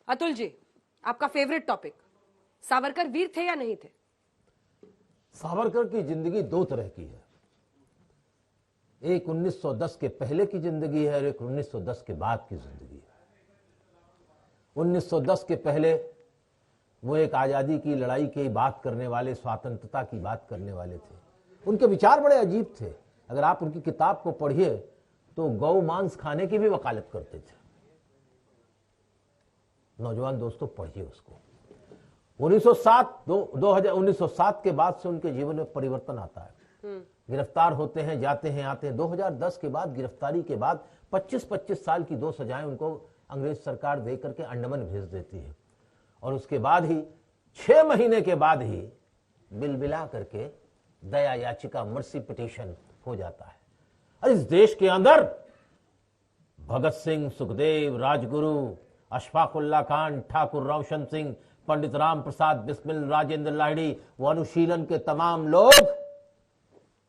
अतुल जी, आपका favourite topic, Savarkar वीर थे या नहीं थे? सावरकर की जिंदगी दो तरह की है, एक 1910 के पहले की जिंदगी है और एक 1910 के बाद की जिंदगी है। 1910 के पहले वो एक आजादी की लड़ाई की बात करने वाले, स्वतंत्रता की बात करने वाले थे। उनके विचार बड़े अजीब थे। अगर आप उनकी किताब को पढ़िए तो गौ मांस खाने की भी वकालत करते थे। नौजवान दोस्तों, पढ़िए उसको। 1907 के बाद से उनके जीवन में परिवर्तन आता है। गिरफ्तार होते हैं, जाते हैं, आते हैं। 2010 के बाद, गिरफ्तारी के बाद 25-25 साल की 2 सजाएं उनको अंग्रेज सरकार दे करके अंडमान भेज देती है और उसके बाद ही 6 महीने के बाद ही बिलबिला करके दया याचिका, मर्सी पिटीशन हो जाता है। और इस देश के अंदर भगत सिंह, सुखदेव, राजगुरु, अशफाकुल्ला खान, ठाकुर रोशन सिंह, पंडित राम प्रसाद बिस्मिल, राजेंद्र लाहिड़ी, वो अनुशीलन के तमाम लोग,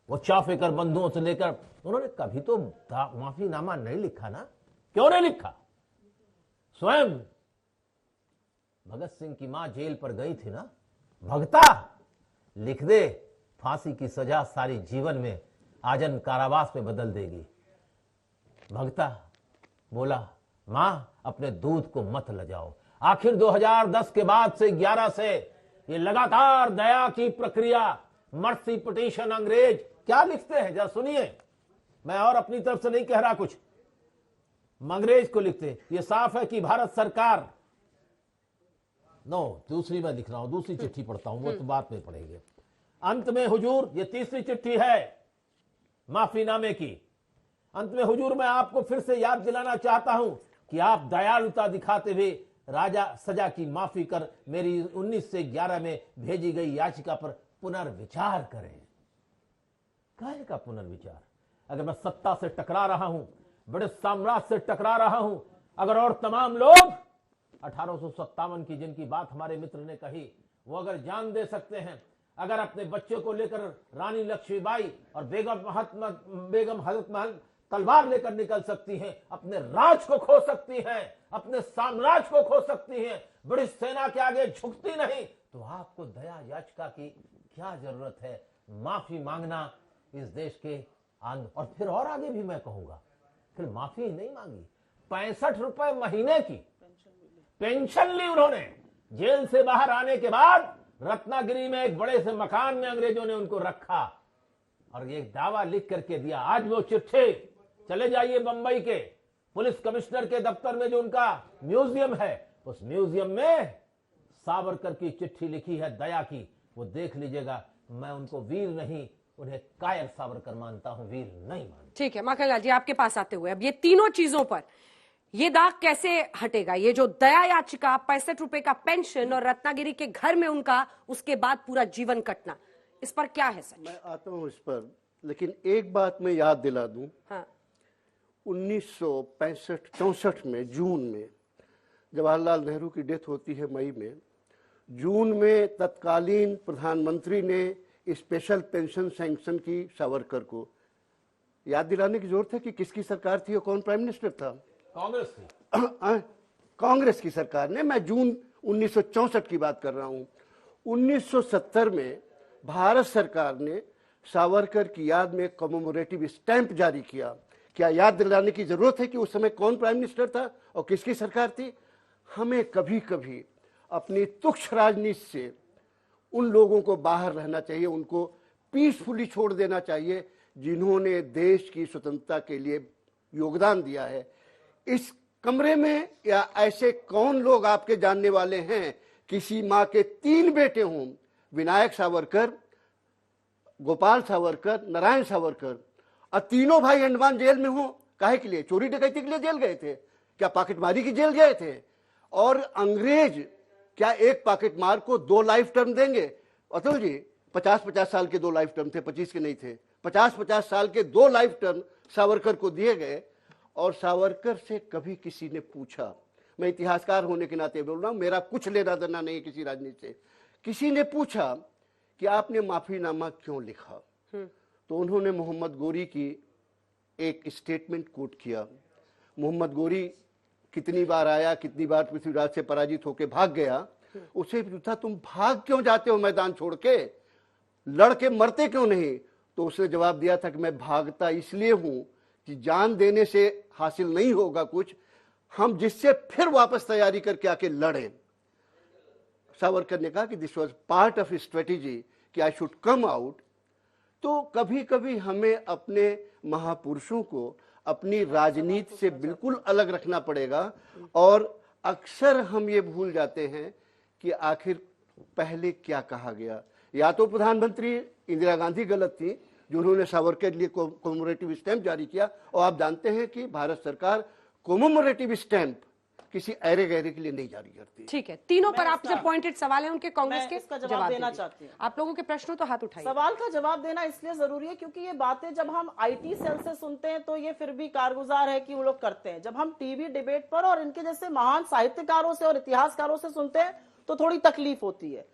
वो चाफेकर बंधुओं से लेकर, उन्होंने कभी तो माफीनामा नहीं लिखा ना। क्यों नहीं लिखा? स्वयं भगत सिंह की मां जेल पर गई थी ना। भगता, लिख दे, फांसी की सजा सारी जीवन में आजन कारावास में बदल देगी। भगता बोला, मां अपने दूध को मत लजाओ। आखिर 2010 के बाद से 11 से ये लगातार दया की प्रक्रिया, मर्सी पिटीशन, अंग्रेज क्या लिखते हैं जरा सुनिए। मैं और अपनी तरफ से नहीं कह रहा कुछ, अंग्रेज को लिखते। ये साफ है कि भारत सरकार, दूसरी मैं लिख रहा हूं, दूसरी चिट्ठी पढ़ता हूं, वो तो बात में पढ़ेंगे। अंत में हुजूर, ये तीसरी चिट्ठी है माफीनामे की। अंत में हुजूर, मैं आपको फिर से याद दिलाना चाहता हूं कि आप दयालुता दिखाते हुए राजा सजा की माफी कर मेरी 19 से 11 में भेजी गई याचिका पर पुनर्विचार करें। काहे का पुनर्विचार? अगर मैं सत्ता से टकरा रहा हूं, बड़े साम्राज्य से टकरा रहा हूं, अगर और तमाम लोग 1857 की जिनकी बात हमारे मित्र ने कही, वो अगर जान दे सकते हैं, अगर अपने बच्चे को लेकर रानी लक्ष्मीबाई और बेगम हजरत महल तलवार लेकर निकल सकती हैं, अपने राज को खो सकती हैं, अपने साम्राज्य को खो सकती हैं, बड़ी सेना के आगे झुकती नहीं, तो आपको दया याचिका की क्या जरूरत है? माफी मांगना इस देश के अंग, और फिर और आगे भी मैं कहूंगा, फिर माफी ही नहीं मांगी, 65 रुपए महीने की पेंशन ली उन्होंने। जेल से बाहर आने के बाद रत्नागिरी में एक बड़े से मकान में अंग्रेजों ने उनको रखा और ये दावा लिख करके दिया। आज वो चिट्ठी, चले जाइए बंबई के पुलिस कमिश्नर के दफ्तर में जो उनका म्यूजियम है, उस म्यूजियम में सावरकर की चिट्ठी लिखी है दया की, वो देख लीजिएगा। मैं उनको वीर नहीं, उन्हें कायर सावरकर मानता हूं, वीर नहीं मानता। ठीक है माखनलाल जी, आपके पास आते हुए अब ये तीनों चीजों पर ये दाग कैसे हटेगा? ये जो दया याचिका, 65 रुपए का पेंशन और रत्नागिरी के घर में उनका उसके बाद पूरा जीवन कटना, इस पर क्या है सच? मैं आता हूं इस पर, लेकिन एक बात मैं याद दिला दूं। हाँ। 1965-64 में जून में जवाहरलाल नेहरू की डेथ होती है मई में। जून में तत्कालीन प्रधानमंत्री ने स्पेशल पेंशन सैंक्शन की सावरकर को। याद दिलाने की जरूरत है कि किसकी सरकार थी और कौन प्राइम मिनिस्टर था? कांग्रेस थी। कांग्रेस की सरकार ने। मैं जून 1964 की बात कर रहा हूं। 1970 में भारत सरकार ने सावरकर की याद में कमेमोरेटिव स्टैंप जारी किया। क्या याद दिलाने की जरूरत है कि उस समय कौन प्राइम मिनिस्टर था और किसकी सरकार थी? हमें कभी कभी अपनी तुच्छ राजनीति से उन लोगों को बाहर रहना चाहिए, उनको पीसफुली छोड़ देना चाहिए जिन्होंने देश की स्वतंत्रता के लिए योगदान दिया है। इस कमरे में या ऐसे कौन लोग आपके जानने वाले हैं, किसी मां के 3 बेटे हों, विनायक सावरकर, गोपाल सावरकर, नारायण सावरकर, और तीनों भाई अंडमान जेल में हो? काहे के लिए? चोरी डकैती के लिए जेल गए थे? क्या पॉकेटमारी की जेल गए थे? और अंग्रेज क्या एक पॉकेटमार को 2 लाइफ टर्म देंगे? अतुल जी, 50-50 साल के 2 लाइफ टर्म थे, 25 के नहीं थे। 50-50 साल के 2 लाइफ टर्म सावरकर को दिए गए। और सावरकर से कभी किसी ने पूछा, मैं इतिहासकार होने के नाते बोल रहा हूं, मेरा कुछ लेना देना नहीं किसी राजनीति से, किसी ने पूछा कि आपने माफीनामा क्यों लिखा? तो उन्होंने मोहम्मद गोरी की एक स्टेटमेंट कोट किया। मोहम्मद गोरी कितनी बार आया, कितनी बार पृथ्वीराज से पराजित होकर भाग गया, उसे पूछा तुम भाग क्यों जाते हो मैदान छोड़ के, लड़के मरते क्यों नहीं? तो उसने जवाब दिया था कि मैं भागता इसलिए हूं कि जान देने से हासिल नहीं होगा कुछ, हम जिससे फिर वापस तैयारी करके आके लड़ें। सावरकर ने कहा कि this was part of strategy कि आई शुड कम आउट। तो कभी कभी हमें अपने महापुरुषों को अपनी राजनीति से बिल्कुल अलग रखना पड़ेगा, और अक्सर हम ये भूल जाते हैं कि आखिर पहले क्या कहा गया। या तो प्रधानमंत्री इंदिरा गांधी गलत थी जो उन्होंने सावरकर के लिए कॉमेमोरेटिव स्टैंप जारी किया, और आप जानते हैं कि भारत सरकार कॉमेमोरेटिव स्टैंप किसी ऐरे गहरे के लिए नहीं जारी करती। ठीक है, तीनों पर आपसे पॉइंटेड सवाल है उनके, कांग्रेस के इसका जवाब देना चाहती हूँ। आप लोगों के प्रश्नों तो हाथ उठाइए। सवाल का जवाब देना इसलिए जरूरी है क्योंकि ये बातें जब हम आईटी सेल से सुनते हैं तो ये फिर भी कारगुजार है कि वो लोग करते हैं। जब हम टीवी डिबेट पर और इनके जैसे महान साहित्यकारों से और इतिहासकारों से सुनते हैं तो थोड़ी तकलीफ होती है।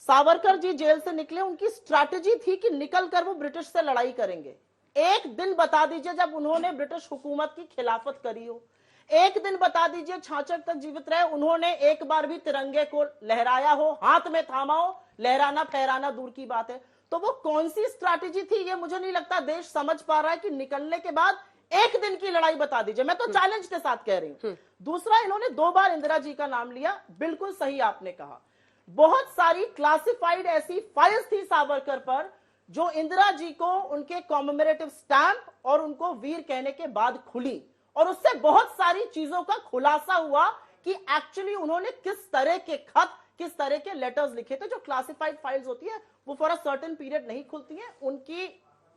सावरकर जी जेल से निकले, उनकी स्ट्रैटेजी थी कि निकल कर वो ब्रिटिश से लड़ाई करेंगे। एक दिन बता दीजिए जब उन्होंने ब्रिटिश हुकूमत की खिलाफत करी हो, एक दिन बता दीजिए 66 तक जीवित रहे उन्होंने एक बार भी तिरंगे को लहराया हो, हाथ में थामा हो, लहराना फहराना दूर की बात है। तो वो कौन सी स्ट्रैटेजी थी ये मुझे नहीं लगता देश समझ पा रहा है कि निकलने के बाद एक दिन की लड़ाई बता दीजिए। मैं तो चैलेंज के साथ कह रही हूं। दूसरा, इन्होंने 2 बार इंदिरा जी का नाम लिया, बिल्कुल सही आपने कहा। बहुत सारी क्लासिफाइड ऐसी फाइल्स थी सावरकर पर जो इंदिरा जी को उनके कॉमेमोरेटिव स्टैंप और उनको वीर कहने के बाद खुली, और उससे बहुत सारी चीजों का खुलासा हुआ कि एक्चुअली उन्होंने किस तरह के खत, किस तरह के लेटर्स लिखे थे। जो क्लासिफाइड फाइल्स होती है वो फॉर अ सर्टेन पीरियड नहीं खुलती हैं, उनकी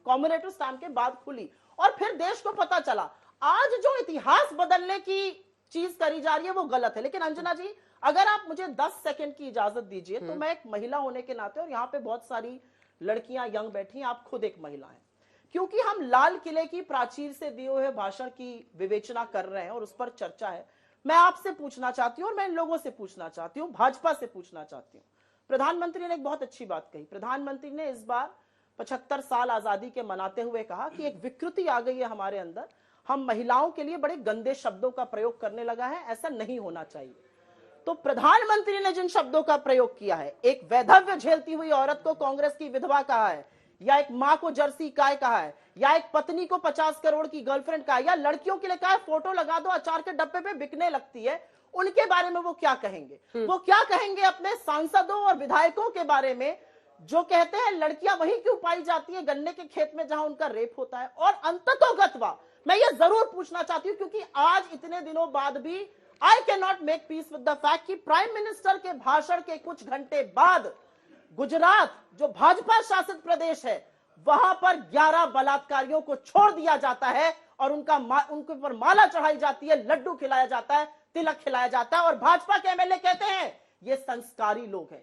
कॉमेमोरेटिव स्टैंप के बाद खुली और फिर देश को पता चला। आज जो इतिहास बदलने की चीज करी जा रही है वो गलत है। लेकिन अंजना जी, अगर आप मुझे 10 सेकंड की इजाजत दीजिए तो मैं एक महिला होने के नाते, और यहाँ पे बहुत सारी लड़कियां यंग बैठी हैं, आप खुद एक महिला हैं, क्योंकि हम लाल किले की प्राचीर से दिए हुए भाषण की विवेचना कर रहे हैं और उस पर चर्चा है, मैं आपसे पूछना चाहती हूं और मैं इन लोगों से पूछना चाहती हूं, भाजपा से पूछना चाहती हूं। प्रधानमंत्री ने एक बहुत अच्छी बात कही। प्रधानमंत्री ने इस बार 75 साल आजादी के मनाते हुए कहा कि एक विकृति आ गई है हमारे अंदर, हम महिलाओं के लिए बड़े गंदे शब्दों का प्रयोग करने लगा है, ऐसा नहीं होना चाहिए। तो प्रधानमंत्री ने जिन शब्दों का प्रयोग किया है, एक वैधव्य झेलती हुई औरत को कांग्रेस की विधवा कहा है, या एक मां को जर्सी गाय कहा है, या एक पत्नी को 50 करोड़ की गर्लफ्रेंड कहा है, या लड़कियों के लिए कहा है फोटो लगा दो अचार के डब्बे पे बिकने लगती है, उनके बारे में वो क्या कहेंगे? वो क्या कहेंगे अपने सांसदों और विधायकों के बारे में जो कहते हैं लड़कियां वहीं क्यों पाई जाती है गन्ने के खेत में जहां उनका रेप होता है? और अंततोगत्वा मैं ये जरूर पूछना चाहती हूं, क्योंकि आज इतने दिनों बाद भी I can not make peace with the fact कि प्राइम मिनिस्टर के भाषण के कुछ घंटे बाद गुजरात जो भाजपा शासित प्रदेश है वहां पर 11 बलात्कारियों को छोड़ दिया जाता है और उनके ऊपर माला चढ़ाई जाती है, लड्डू खिलाया जाता है, तिलक खिलाया जाता है, और भाजपा के एमएलए कहते हैं ये संस्कारी लोग हैं।